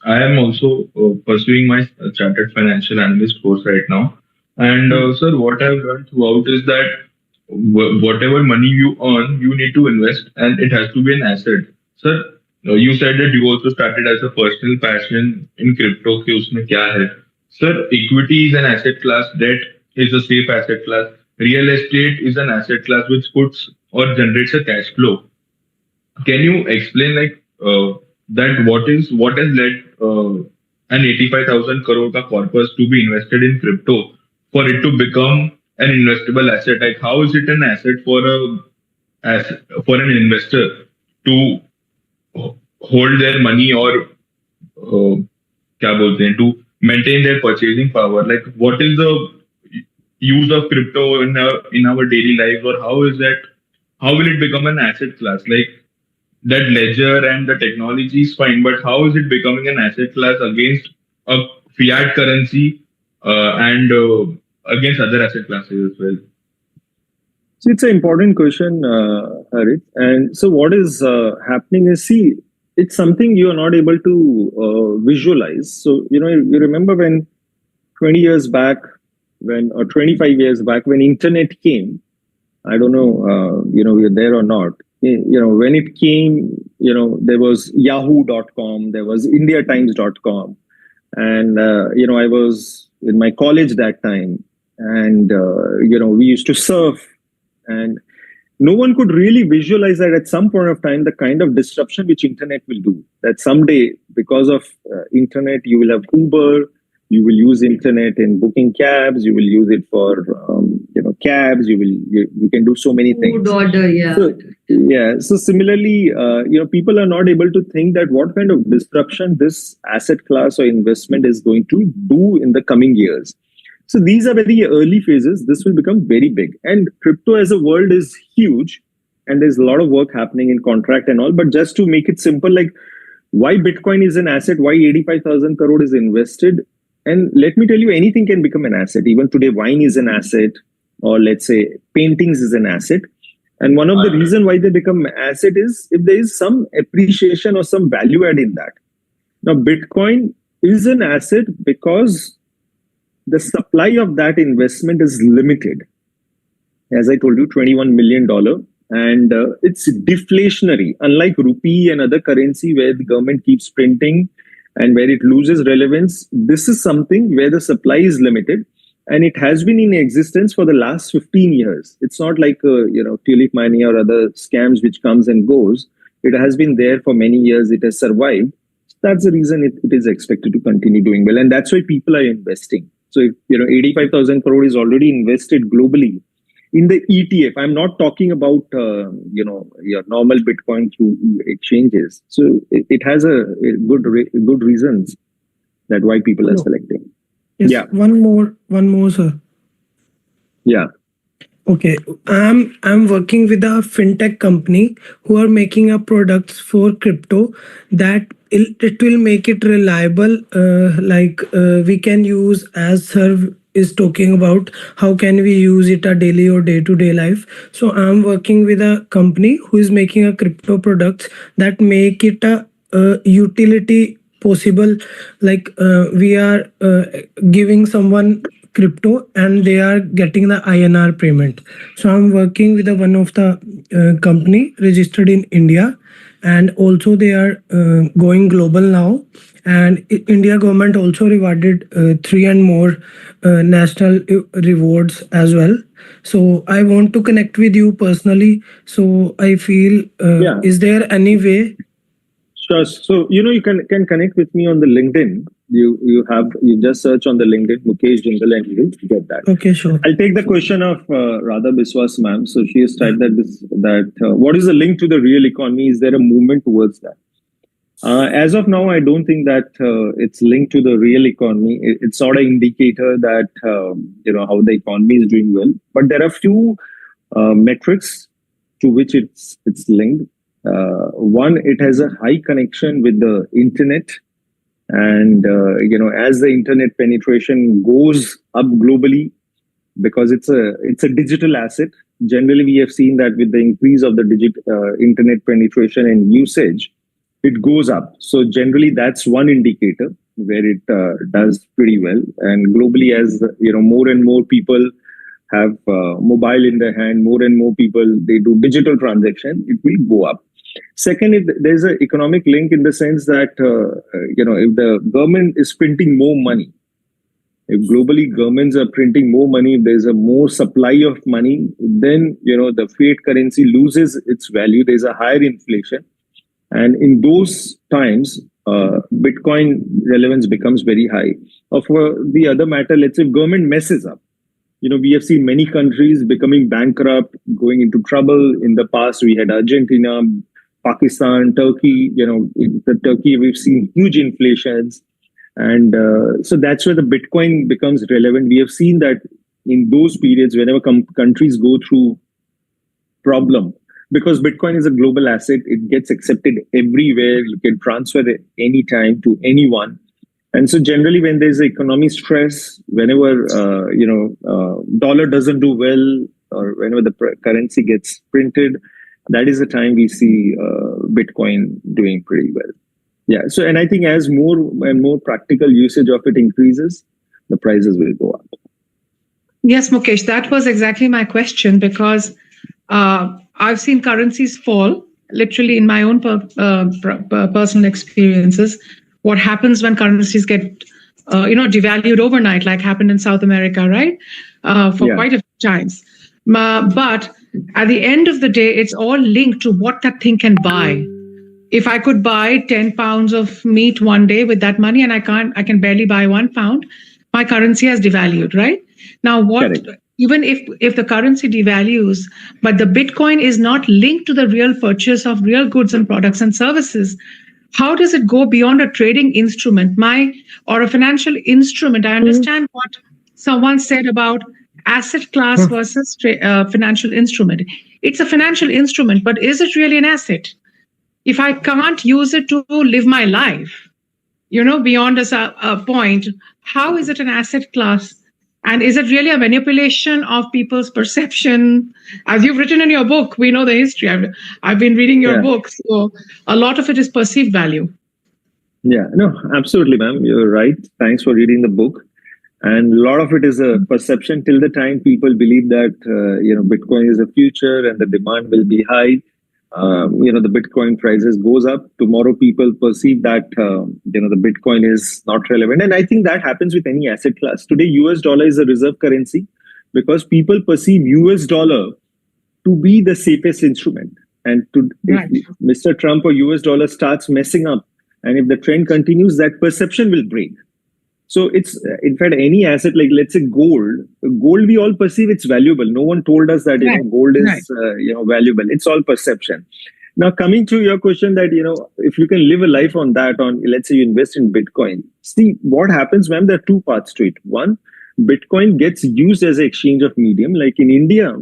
I am also pursuing my Chartered Financial Analyst course right now. And sir, what I've learned throughout is that whatever money you earn, you need to invest and it has to be an asset. Sir, you said that you also started as a personal passion in crypto. कि उसमें क्या है? Sir, equity is an asset class, debt is a safe asset class. Real estate is an asset class which puts or generates a cash flow. Can you explain that what has led an 85,000 crore ka corpus to be invested in crypto for it to become an investable asset? Like how is it an asset for an investor to hold their money or to maintain their purchasing power? Like what is the use of crypto in our daily lives, or how will it become an asset class? Like that ledger and the technology is fine, but how is it becoming an asset class against a fiat currency and against other asset classes as well? So it's an important question, Harit. And so what is happening is, it's something you are not able to visualize. So, you remember when 20 years back, or 25 years back, when internet came, I don't know, we're there or not. When it came, there was yahoo.com, there was indiatimes.com. And, I was in my college that time. And, we used to surf. And no one could really visualize that at some point of time, the kind of disruption which internet will do. That someday, because of internet, you will have Uber, you will use internet in booking cabs, you will use it for, cabs, you can do so many things. Food order, yeah. So similarly, people are not able to think that what kind of disruption this asset class or investment is going to do in the coming years. So these are very early phases. This will become very big. And crypto as a world is huge. And there's a lot of work happening in contract and all. But just to make it simple, like why Bitcoin is an asset, why 85,000 crore is invested. And let me tell you, anything can become an asset. Even today, wine is an asset, or let's say paintings is an asset. And one of the reasons why they become asset is if there is some appreciation or some value add in that. Now, Bitcoin is an asset because the supply of that investment is limited. As I told you, $21 million. And it's deflationary. Unlike rupee and other currency where the government keeps printing and where it loses relevance, this is something where the supply is limited. And it has been in existence for the last 15 years. It's not like, tulip money or other scams which comes and goes. It has been there for many years. It has survived. That's the reason it is expected to continue doing well. And that's why people are investing. So, if, 85,000 crore is already invested globally in the ETF. I'm not talking about, your normal Bitcoin through exchanges. So it has a good reasons that why people are selecting. Yes, Yeah. One more, sir. Yeah. Okay, I'm working with a fintech company who are making up products for crypto that it will make it reliable. We can use, as sir is talking about, how can we use it a daily or day-to-day life. So I'm working with a company who is making a crypto products that make it a utility possible, like we are giving someone crypto and they are getting the INR payment. So I'm working with one of the company registered in India, and also they are going global now. And India government also rewarded 3 and more national rewards as well. So I want to connect with you personally. So I feel, Yeah. is there any way? Sure. So you can connect with me on the LinkedIn. You just search on the LinkedIn Mukesh Jindal and you will get that. Okay, sure. I'll take the question of Radha Biswas ma'am. So she has typed that what is the link to the real economy? Is there a movement towards that? As of now, I don't think that it's linked to the real economy. It's not an indicator that how the economy is doing well. But there are few metrics to which it's linked. One, it has a high connection with the internet, and as the internet penetration goes up globally, because it's a digital asset. Generally, we have seen that with the increase of the internet penetration and usage, it goes up. So generally, that's one indicator where it does pretty well. And globally, as more and more people have mobile in their hand, more and more people they do digital transaction, it will go up. Second, there's an economic link in the sense that if the government is printing more money, if globally governments are printing more money, if there's a more supply of money, then the fiat currency loses its value. There's a higher inflation. And in those times, Bitcoin relevance becomes very high. For the other matter, let's say if government messes up, we have seen many countries becoming bankrupt, going into trouble. In the past, we had Argentina, Pakistan, Turkey. In Turkey, we've seen huge inflations. And so that's where the Bitcoin becomes relevant. We have seen that in those periods, whenever countries go through problem, because Bitcoin is a global asset, it gets accepted everywhere. You can transfer it anytime to anyone. And so generally when there's economic stress, whenever, dollar doesn't do well, or whenever the currency gets printed, that is the time we see Bitcoin doing pretty well. Yeah. So, and I think as more and more practical usage of it increases, the prices will go up. Yes, Mukesh, that was exactly my question, because I've seen currencies fall, literally in my own personal experiences. What happens when currencies get, devalued overnight, like happened in South America, right? For quite a few times. But at the end of the day, it's all linked to what that thing can buy. If I could buy 10 pounds of meat one day with that money, and I can barely buy 1 pound, my currency has devalued, right? Now, even if the currency devalues, but the Bitcoin is not linked to the real purchase of real goods and products and services, how does it go beyond a trading instrument or a financial instrument? I understand what someone said about asset class versus financial instrument. It's a financial instrument, but is it really an asset? If I can't use it to live my life, beyond a point, how is it an asset class? And is it really a manipulation of people's perception? As you've written in your book, we know the history. I've been reading your book, so a lot of it is perceived value. Yeah, no, absolutely, ma'am. You're right. Thanks for reading the book. And a lot of it is a perception till the time people believe that, Bitcoin is the future and the demand will be high. The Bitcoin prices goes up. Tomorrow, people perceive that, the Bitcoin is not relevant. And I think that happens with any asset class. Today, US dollar is a reserve currency because people perceive US dollar to be the safest instrument. And if Mr. Trump or US dollar starts messing up, and if the trend continues, that perception will break. So it's, in fact, any asset, like let's say gold, we all perceive it's valuable. No one told us that, gold is, valuable. It's all perception. Now, coming to your question that, if you can live a life on that, let's say you invest in Bitcoin. See, what happens, ma'am, there are two parts to it. One, Bitcoin gets used as an exchange of medium. Like in India,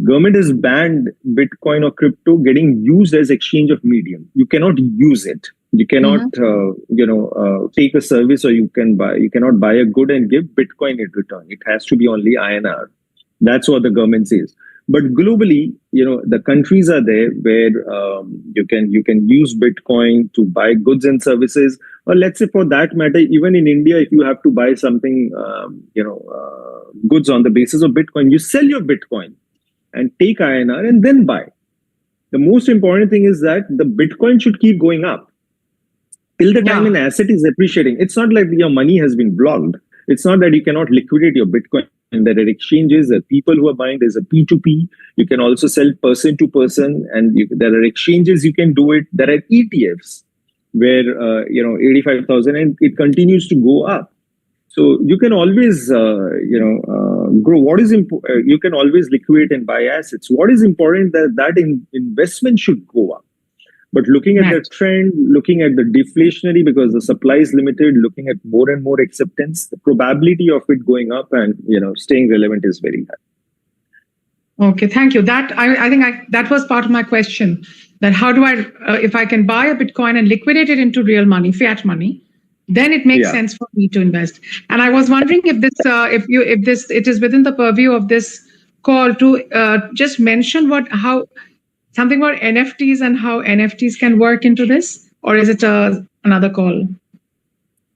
government has banned Bitcoin or crypto getting used as exchange of medium. You cannot use it. You cannot, take a service, or you cannot buy a good and give Bitcoin in return. It has to be only INR. That's what the government says. But globally, the countries are there where you can use Bitcoin to buy goods and services. or let's say for that matter, even in India, if you have to buy something, goods on the basis of Bitcoin, you sell your Bitcoin and take INR and then buy. The most important thing is that the Bitcoin should keep going up till the time an asset is appreciating. It's not like your money has been blocked. It's not that you cannot liquidate your Bitcoin. And there are exchanges, there are people who are buying. There's a P2P. You can also sell person to person, and there are exchanges you can do it. There are ETFs where 85,000, and it continues to go up. So you can always grow. What is you can always liquidate and buy assets. What is important that investment should go up. But looking at the trend, looking at the deflationary, because the supply is limited, looking at more and more acceptance, the probability of it going up and staying relevant is very high. Okay, thank you. I think that was part of my question. That how do I, if I can buy a Bitcoin and liquidate it into real money, fiat money, then it makes sense for me to invest. And I was wondering if it is within the purview of this call to just mention something about NFTs and how NFTs can work into this, or is it another call?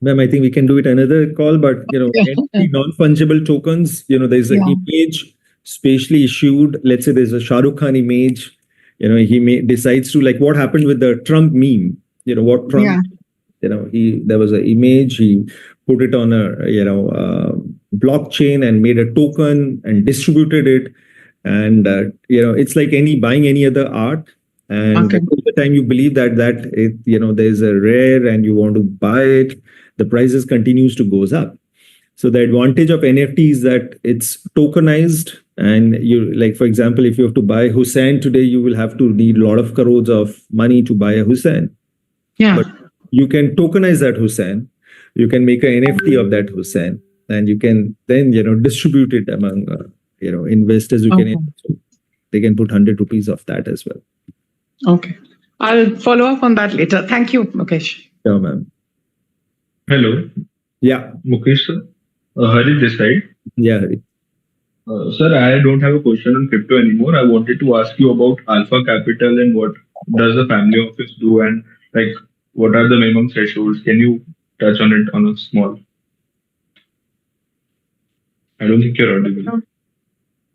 Ma'am, I think we can do it another call, but NFT non-fungible tokens, there's an image specially issued. Let's say there's a Shah Rukh Khan image. He decides to, like what happened with the Trump meme. What Trump, there was an image. He put it on a blockchain and made a token and distributed it. And it's like buying any other art. And at the time you believe that there's a rare and you want to buy it, the prices continues to goes up. So the advantage of NFT is that it's tokenized, and you, like for example, if you have to buy Hussain today, you will have to need a lot of crores of money to buy a Hussain. Yeah. But you can tokenize that Hussain. You can make an NFT of that Hussain, and you can then distribute it among investors. They can put 100 rupees of that as well. Okay, I'll follow up on that later. Thank you, Mukesh. Sure, ma'am. Hello. Yeah. Mukesh sir. Hari this side. Yeah, Hari. Sir, I don't have a question on crypto anymore. I wanted to ask you about Alpha Capital and what does the family office do, and like what are the minimum thresholds? Can you touch on it on a small? I don't think you're audible.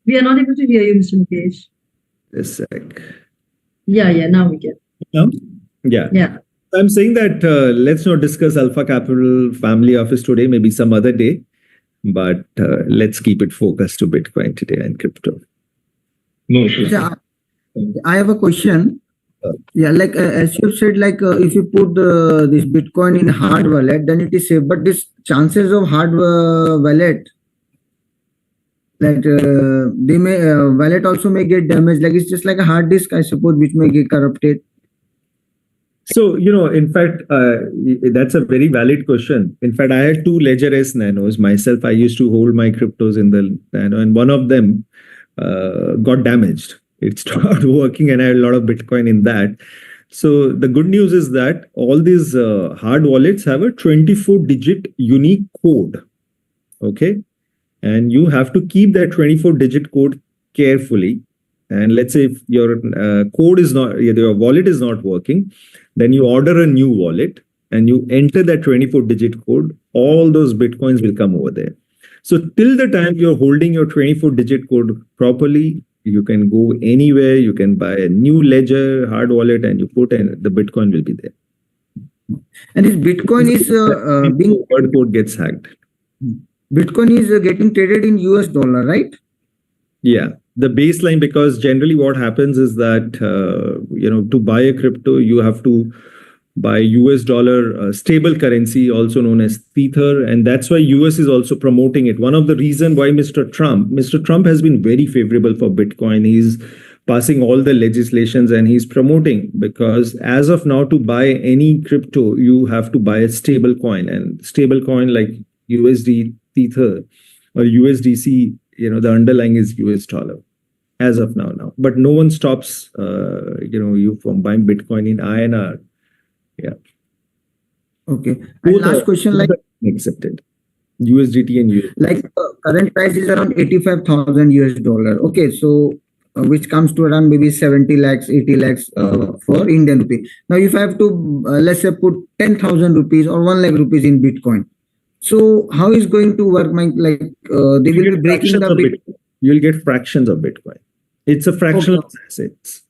We are not able to hear you, Mr. Mukesh. Just a sec. Yeah, now we can. Yeah. I'm saying that let's not discuss Alpha Capital family office today, maybe some other day, but let's keep it focused to Bitcoin today and crypto. No, sure. Yeah, I have a question. Like as you said, like if you put this Bitcoin in hard wallet, then it is safe. But this chances of hard wallet, like they may wallet also may get damaged. Like it's just like a hard disk, I suppose, which may get corrupted. So, in fact, that's a very valid question. In fact, I had 2 Ledger S Nanos myself. I used to hold my cryptos in the Nano, and one of them got damaged. It stopped working, and I had a lot of Bitcoin in that. So the good news is that all these hard wallets have a 24-digit unique code. Okay. And you have to keep that 24-digit code carefully. And let's say if your your wallet is not working, then you order a new wallet and you enter that 24-digit code, all those Bitcoins will come over there. So till the time you're holding your 24-digit code properly, you can go anywhere, you can buy a new Ledger hard wallet and you put in, the Bitcoin will be there. And this Bitcoin is being word code gets hacked. Bitcoin is getting traded in US dollar, right? Yeah. The baseline, because generally what happens is that, to buy a crypto, you have to buy US dollar stable currency, also known as Tether. And that's why US is also promoting it. One of the reasons why Mr. Trump has been very favorable for Bitcoin. He's passing all the legislations and he's promoting, because as of now, to buy any crypto, you have to buy a stable coin, and stable coin like USD Tether or USDC, the underlying is US dollar as of now. But no one stops, you from buying Bitcoin in INR. Yeah. Okay. And last question, like accepted USDT and USD. Like current price is around 85,000 US dollar. Okay, so which comes to around maybe 70 lakhs, 80 lakhs for Indian rupee. Now, if I have to, let's say, put 10,000 rupees or 1 lakh rupees in Bitcoin, so how is going to work? They will be breaking the Bitcoin. You'll get fractions of Bitcoin. It's a fractional assets.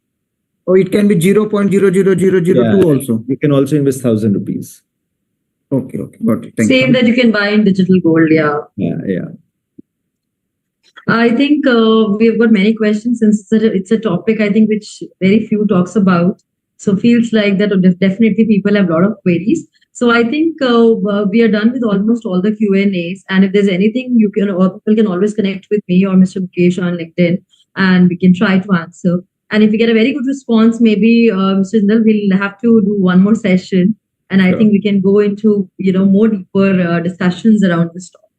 Oh, it can be 0.00002 also. You can also invest 1,000 rupees. Okay, got it. Thank Same you. that you can buy in digital gold. Yeah. I think we've got many questions since it's a topic I think which very few talks about. So feels like that definitely people have a lot of queries. So I think we are done with almost all the Q&As. And if there's anything you can, or people can always connect with me or Mr. Mukesh on LinkedIn, and we can try to answer. And if we get a very good response, maybe Mr. Jindal, we'll have to do one more session. And I think we can go into more deeper discussions around this topic.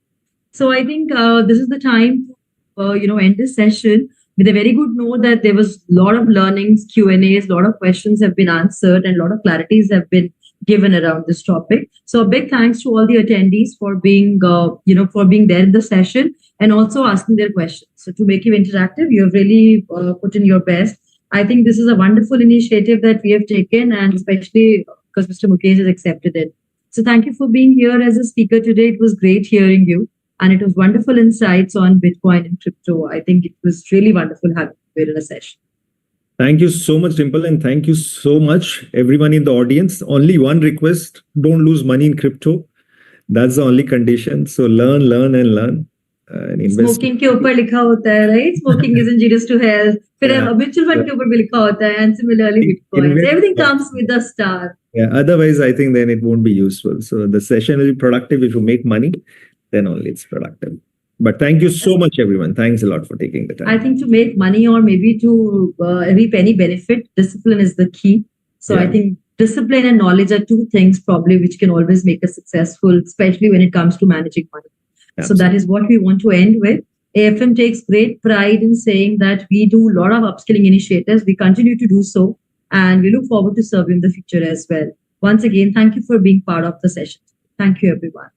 So I think this is the time to end this session with a very good note that there was a lot of learnings, Q&As, a lot of questions have been answered, and a lot of clarities have been given around this topic. So a big thanks to all the attendees for being for being there in the session and also asking their questions. So to make it interactive, you have really put in your best. I think this is a wonderful initiative that we have taken, and especially because Mr. Mukesh has accepted it. So thank you for being here as a speaker today. It was great hearing you. And it was wonderful insights on Bitcoin and crypto. I think it was really wonderful having you in a session. Thank you so much, Dimple, and thank you so much, everyone in the audience. Only one request: don't lose money in crypto. That's the only condition. So learn, and learn. And invest. Smoking के ऊपर लिखा होता है, right? Smoking is injurious to health. फिर mutual fund के ऊपर भी लिखा होता है, and similarly Bitcoin. So everything comes with a star. Yeah. Otherwise, I think then it won't be useful. So the session will be productive if you make money. Then only it's productive. But thank you so much, everyone. Thanks a lot for taking the time. I think to make money or maybe to reap any benefit, discipline is the key. So I think discipline and knowledge are two things probably which can always make us successful, especially when it comes to managing money. Absolutely. So that is what we want to end with. AFM takes great pride in saying that we do a lot of upskilling initiatives. We continue to do so, and we look forward to serving in the future as well. Once again, thank you for being part of the session. Thank you, everyone.